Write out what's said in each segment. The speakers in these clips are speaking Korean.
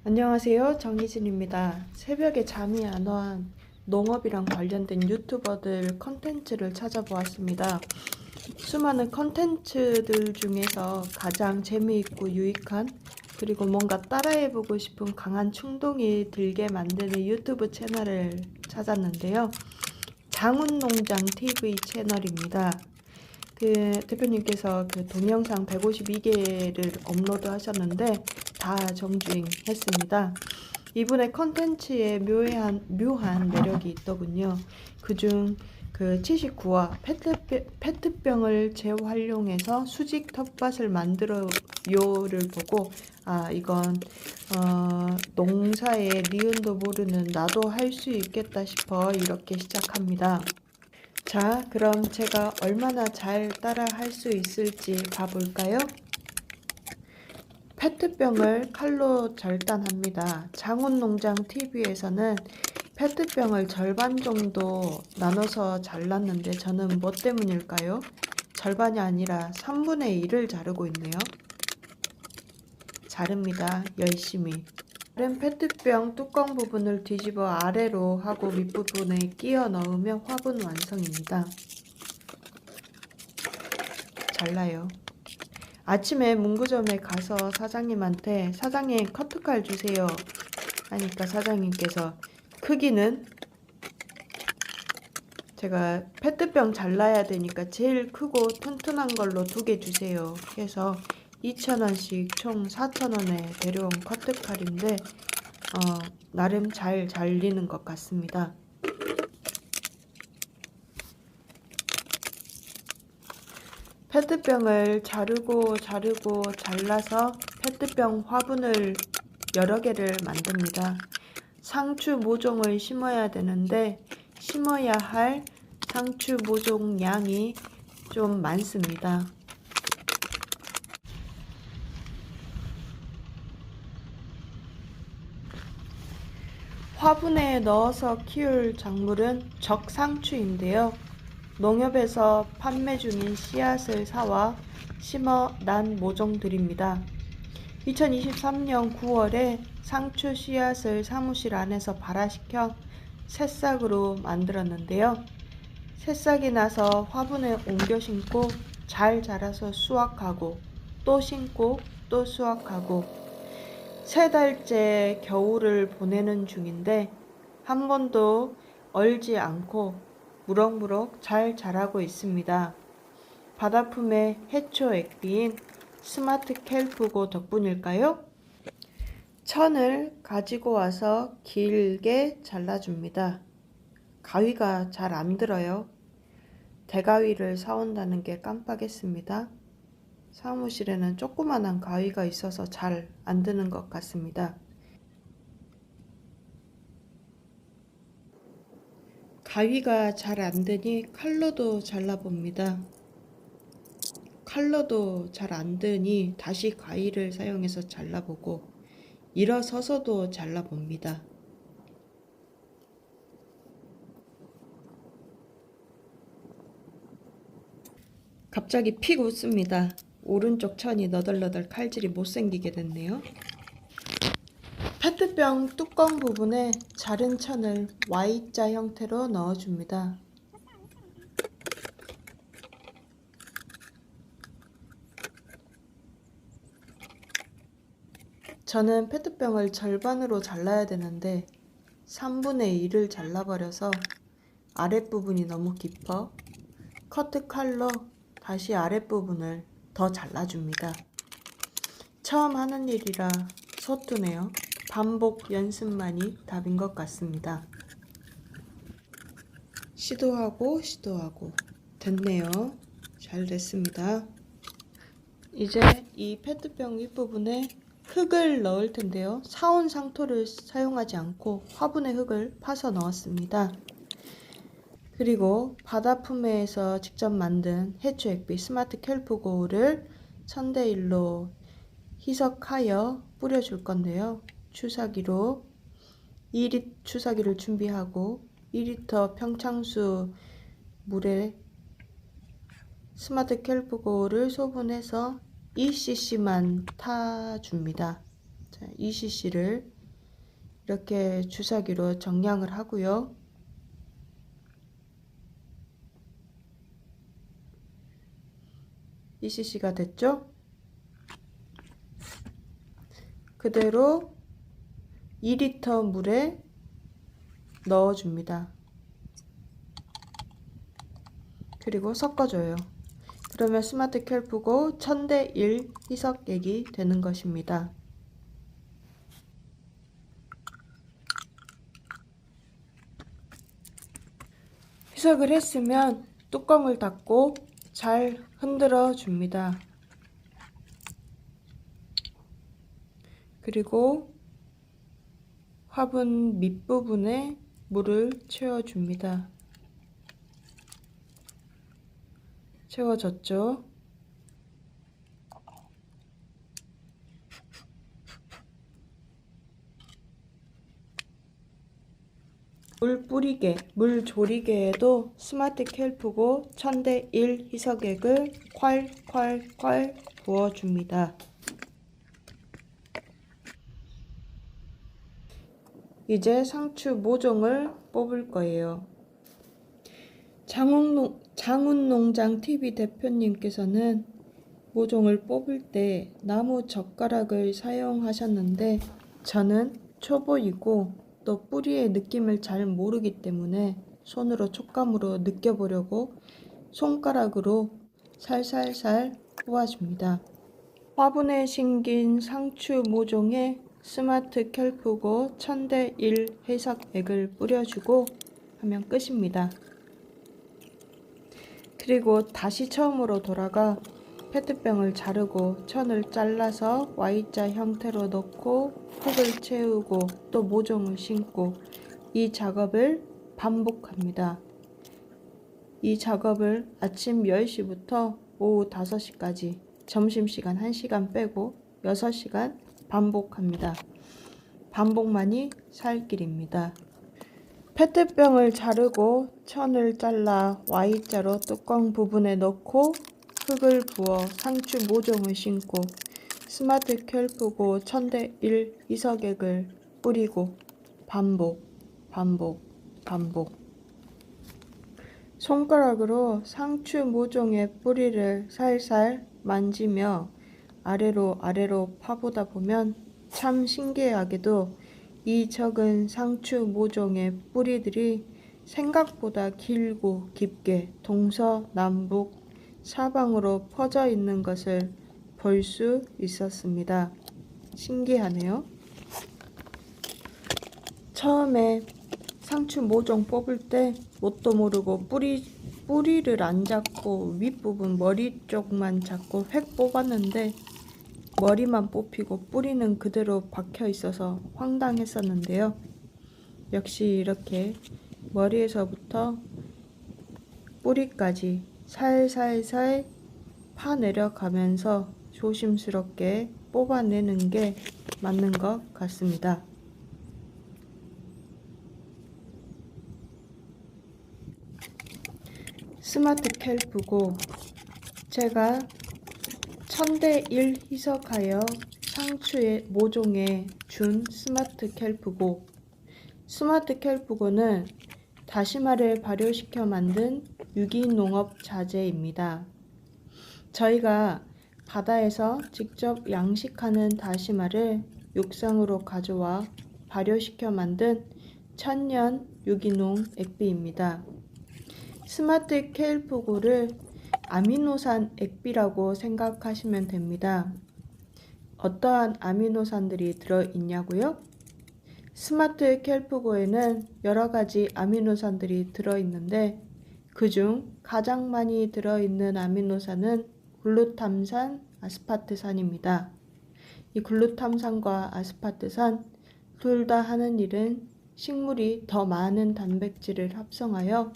안녕하세요. 정희진입니다. 새벽에 잠이 안 온 농업이랑 관련된 유튜버들 컨텐츠를 찾아보았습니다. 수많은 컨텐츠들 중에서 가장 재미있고 유익한, 그리고 뭔가 따라해보고 싶은 강한 충동이 들게 만드는 유튜브 채널을 찾았는데요. 장훈농장 TV 채널입니다. 대표님께서 동영상 152개를 업로드 하셨는데 다 정주행했습니다. 이분의 컨텐츠에 묘한 매력이 있더군요. 그중 79화 페트병을 재활용해서 수직 텃밭을 만들어요를 보고 이건 농사의 리은도 모르는 나도 할 수 있겠다 싶어 이렇게 시작합니다. 자, 그럼 제가 얼마나 잘 따라 할 수 있을지 봐볼까요? 페트병을 칼로 절단합니다. 장훈농장 TV에서는 페트병을 절반 정도 나눠서 잘랐는데 저는 뭐 때문일까요? 절반이 아니라 3분의 1을 자르고 있네요. 자릅니다. 열심히. 다른 페트병 뚜껑 부분을 뒤집어 아래로 하고 밑부분에 끼워 넣으면 화분 완성입니다. 잘라요. 아침에 문구점에 가서 사장님한테 사장님 커트칼 주세요 하니까 사장님께서 크기는 제가 페트병 잘라야 되니까 제일 크고 튼튼한 걸로 2개 주세요 해서 2,000원씩 총 4,000원에 데려온 커트칼인데 나름 잘 잘리는 것 같습니다. 페트병을 자르고 잘라서 페트병 화분을 여러 개를 만듭니다. 상추 모종을 심어야 되는데 심어야 할 상추 모종 양이 좀 많습니다. 화분에 넣어서 키울 작물은 적상추인데요. 농협에서 판매 중인 씨앗을 사와 심어 난 모종들입니다. 2023년 9월에 상추 씨앗을 사무실 안에서 발화시켜 새싹으로 만들었는데요. 새싹이 나서 화분에 옮겨 심고 잘 자라서 수확하고 또 심고 또 수확하고 3달째 겨울을 보내는 중인데 한 번도 얼지 않고 무럭무럭 잘 자라고 있습니다. 바다품의 해초 액비인 스마트 켈프고 덕분일까요? 천을 가지고 와서 길게 잘라줍니다. 가위가 잘 안 들어요. 대가위를 사온다는 게 깜빡했습니다. 사무실에는 조그만한 가위가 있어서 잘 안 드는 것 같습니다. 가위가 잘 안 되니 칼로도 잘라봅니다. 칼로도 잘 안 되니 다시 가위를 사용해서 잘라보고 일어서서도 잘라봅니다. 갑자기 픽 웃습니다. 오른쪽 천이 너덜너덜 칼질이 못생기게 됐네요. 페트병 뚜껑 부분에 자른 천을 Y자 형태로 넣어줍니다. 저는 페트병을 절반으로 잘라야 되는데 3분의 1을 잘라버려서 아랫부분이 너무 깊어 커트 칼로 다시 아랫부분을 더 잘라줍니다. 처음 하는 일이라 서투네요. 반복 연습만이 답인 것 같습니다. 시도하고 됐네요. 잘 됐습니다. 이제 이 페트병 윗부분에 흙을 넣을 텐데요. 사온 상토를 사용하지 않고 화분에 흙을 파서 넣었습니다. 그리고 바다품에서 직접 만든 해초 액비 스마트 켈프고를 1000대1로 희석하여 뿌려줄 건데요. 주사기로 2리 주사기를 준비하고 2리터 평창수 물에 스마트 켈프고를 소분해서 2cc만 타줍니다. 자, 2cc를 이렇게 주사기로 정량을 하고요. ECC가 됐죠? 그대로 2리터 물에 넣어줍니다. 그리고 섞어줘요. 그러면 스마트 켈프고 1000대1 희석액이 되는 것입니다. 희석을 했으면 뚜껑을 닫고 잘 흔들어 줍니다. 그리고 화분 밑부분에 물을 채워줍니다. 채워졌죠? 물 뿌리개, 물 조리개에도 스마트 켈프고 1000대1 희석액을 콸콸콸 부어줍니다. 이제 상추 모종을 뽑을 거예요. 장운농장 TV 대표님께서는 모종을 뽑을 때 나무 젓가락을 사용하셨는데 저는 초보이고 또 뿌리의 느낌을 잘 모르기 때문에 손으로 촉감으로 느껴보려고 손가락으로 살살살 뽑아줍니다. 화분에 심긴 상추 모종에 스마트 켈프고 1000대1 희석액을 뿌려주고 하면 끝입니다. 그리고 다시 처음으로 돌아가 페트병을 자르고 천을 잘라서 Y자 형태로 넣고 흙을 채우고 또 모종을 심고 이 작업을 반복합니다. 이 작업을 아침 10시부터 오후 5시까지 점심시간 1시간 빼고 6시간 반복합니다. 반복만이 살 길입니다. 페트병을 자르고 천을 잘라 Y자로 뚜껑 부분에 넣고 흙을 부어 상추 모종을 심고 스마트 켈프고 1000대1 희석액을 뿌리고 반복. 손가락으로 상추 모종의 뿌리를 살살 만지며 아래로 파보다 보면 참 신기하게도 이 적은 상추 모종의 뿌리들이 생각보다 길고 깊게 동서남북 사방으로 퍼져 있는 것을 볼 수 있었습니다. 신기하네요. 처음에 상추 모종 뽑을 때 뭣도 모르고 뿌리를 안 잡고 윗부분 머리 쪽만 잡고 획 뽑았는데 머리만 뽑히고 뿌리는 그대로 박혀 있어서 황당했었는데요. 역시 이렇게 머리에서부터 뿌리까지 살살살 파내려가면서 조심스럽게 뽑아내는 게 맞는 것 같습니다. 스마트 켈프고 제가 1000대1 희석하여 상추의 모종에 준 스마트 켈프고 스마트 켈프고는 다시마를 발효시켜 만든 유기농업 자재입니다. 저희가 바다에서 직접 양식하는 다시마를 육상으로 가져와 발효시켜 만든 천연 유기농 액비입니다. 스마트 켈프고를 아미노산 액비라고 생각하시면 됩니다. 어떠한 아미노산들이 들어있냐고요? 스마트 켈프고에는 여러가지 아미노산들이 들어있는데 그중 가장 많이 들어있는 아미노산은 글루탐산, 아스파트산입니다. 이 글루탐산과 아스파트산 둘 다 하는 일은 식물이 더 많은 단백질을 합성하여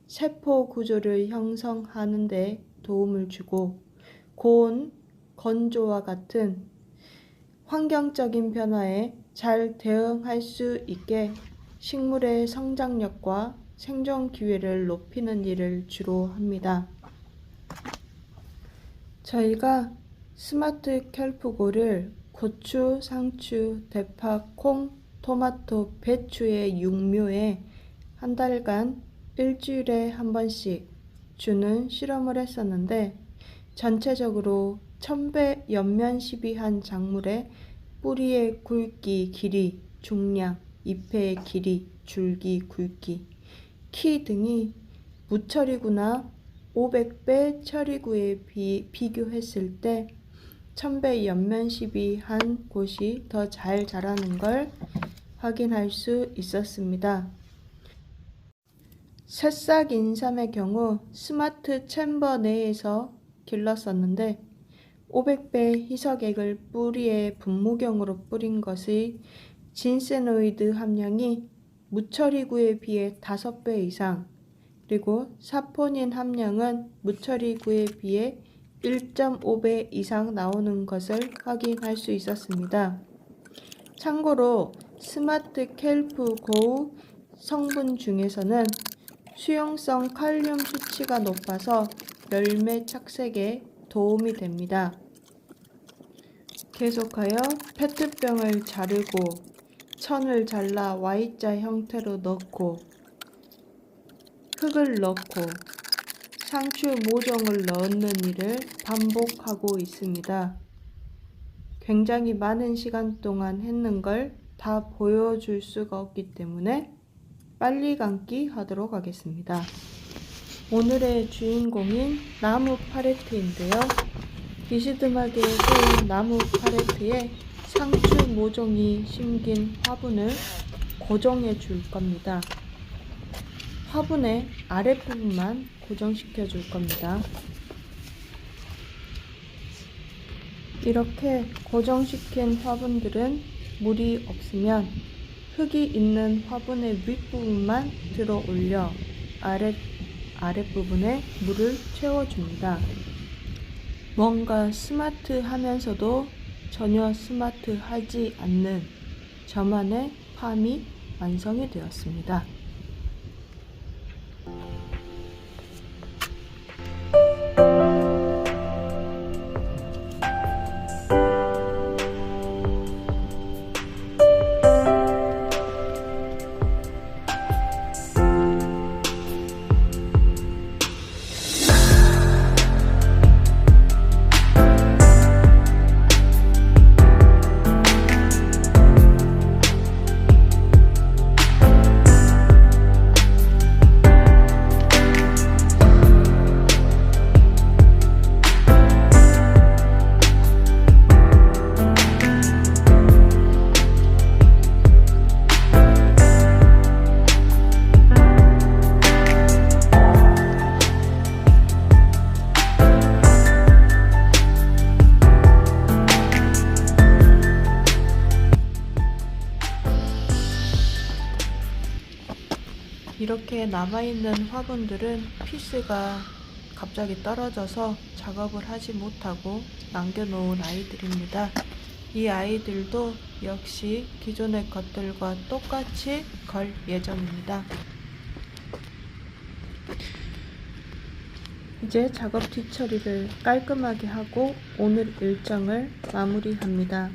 세포 구조를 형성하는 데 도움을 주고 고온, 건조와 같은 환경적인 변화에 잘 대응할 수 있게 식물의 성장력과 생존 기회를 높이는 일을 주로 합니다. 저희가 스마트 켈프고를 고추, 상추, 대파, 콩 토마토, 배추의 육묘에 한 달간 일주일에 한 번씩 주는 실험을 했었는데 전체적으로 첨배 연면 시비한 작물의 뿌리의 굵기, 길이, 중량, 잎의 길이, 줄기, 굵기, 키 등이 무처리구나 500배 처리구에 비교했을 때 첨배 연면 시비한 곳이 더 잘 자라는 걸 확인할 수 있었습니다. 새싹 인삼의 경우 스마트 챔버 내에서 길렀었는데 500배 희석액을 뿌리에 분무경으로 뿌린 것의 진세노이드 함량이 무처리구에 비해 5배 이상, 그리고 사포닌 함량은 무처리구에 비해 1.5배 이상 나오는 것을 확인할 수 있었습니다. 참고로 스마트 켈프 고우 성분 중에서는 수용성 칼륨 수치가 높아서 열매 착색에 도움이 됩니다. 계속하여 페트병을 자르고 천을 잘라 Y자 형태로 넣고 흙을 넣고 상추 모종을 넣는 일을 반복하고 있습니다. 굉장히 많은 시간 동안 했는 걸 다 보여줄 수가 없기 때문에 빨리 감기 하도록 하겠습니다. 오늘의 주인공인 나무 팔레트인데요. 비스듬하게 세운 나무 팔레트에 상추 모종이 심긴 화분을 고정해 줄 겁니다. 화분의 아랫부분만 고정시켜 줄 겁니다. 이렇게 고정시킨 화분들은 물이 없으면 흙이 있는 화분의 윗부분만 들어 올려 아랫부분에 물을 채워줍니다. 뭔가 스마트하면서도 전혀 스마트하지 않는 저만의 팜이 완성이 되었습니다. 이렇게 남아있는 화분들은 피스가 갑자기 떨어져서 작업을 하지 못하고 남겨놓은 아이들입니다. 이 아이들도 역시 기존의 것들과 똑같이 걸 예정입니다. 이제 작업 뒤처리를 깔끔하게 하고 오늘 일정을 마무리합니다.